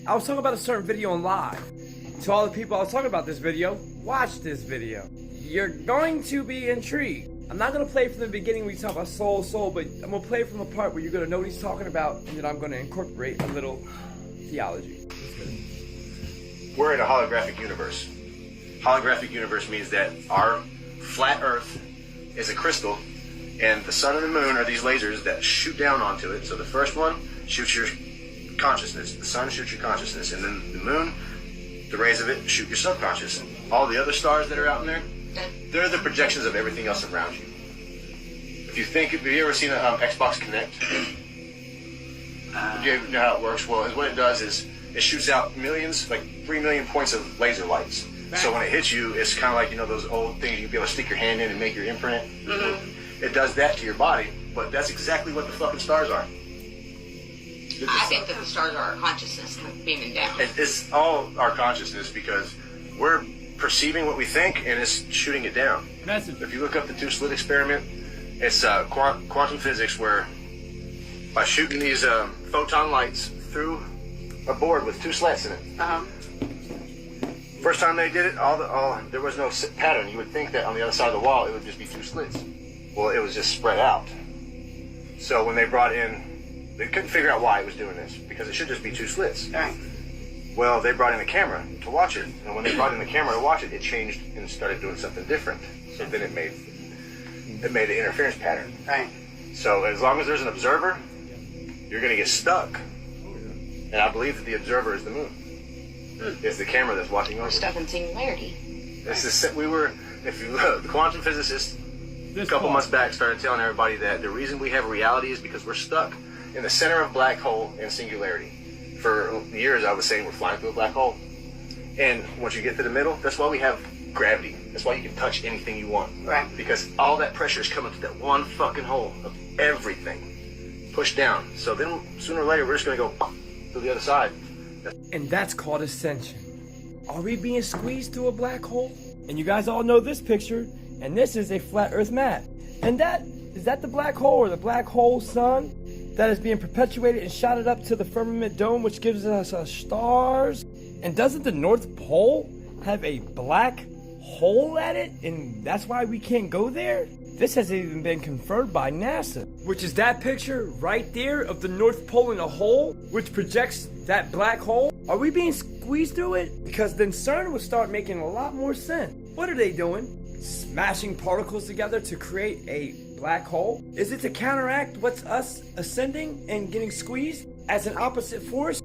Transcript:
I was talking about a certain video on live. To all the people I was talking about this video, watch this video. You're going to be intrigued. I'm not going to play from the beginning when we talk about soul, but I'm going to play from the part where you're going to know what he's talking about, and then I'm going to incorporate a little theology. We're in a holographic universe. Holographic universe means that our flat Earth is a crystal, and the sun and the moon are these lasers that shoot down onto it. So the first one shoots your consciousness, the sun shoots your consciousness, and then the moon, the rays of it shoot your subconscious. All the other stars that are out in there, they're the projections of everything else around you. If you think, have you ever seen an Xbox Kinect? Do you know how it works? Well, what it does is it shoots out millions, like 3 million points of laser lights. So when it hits you, it's kind of like, you know, those old things you'd be able to stick your hand in and make your imprint. Mm-hmm. It does that to your body, but that's exactly what the fucking stars are. I think that the stars are our consciousness beaming down. It's all our consciousness because we're perceiving what we think and it's shooting it down. If you look up the two-slit experiment, it's quantum physics where by shooting these photon lights through a board with two slats in it. First time they did it, there was no pattern. You would think that on the other side of the wall it would just be two slits. Well, it was just spread out. So when they brought in, they couldn't figure out why it was doing this because it should just be two slits. Right. Well, they brought in a camera to watch it, and when they brought in the camera to watch it, it changed and started doing something different. So then it made an interference pattern. Right. So as long as there's an observer, you're going to get stuck. And I believe that the observer is the moon. It's the camera that's watching over. We're stuck in singularity. If you look, the quantum physicists a couple months back started telling everybody that the reason we have reality is because we're stuck in the center of black hole and singularity. For years I was saying we're flying through a black hole. And once you get to the middle, that's why we have gravity. That's why you can touch anything you want. Right. Because all that pressure is coming to that one fucking hole of everything. Pushed down. So then sooner or later we're just going to go to the other side. And that's called ascension. Are we being squeezed through a black hole? And you guys all know this picture, and this is a flat earth map. And is that the black hole or the black hole sun that is being perpetuated and shot up to the firmament dome, which gives us stars? And doesn't the North Pole have a black hole at it? And that's why we can't go there? This has even been confirmed by NASA. Which is that picture right there of the North Pole in a hole, which projects that black hole. Are we being squeezed through it? Because then CERN would start making a lot more sense. What are they doing? Smashing particles together to create a black hole? Is it to counteract what's us ascending and getting squeezed as an opposite force?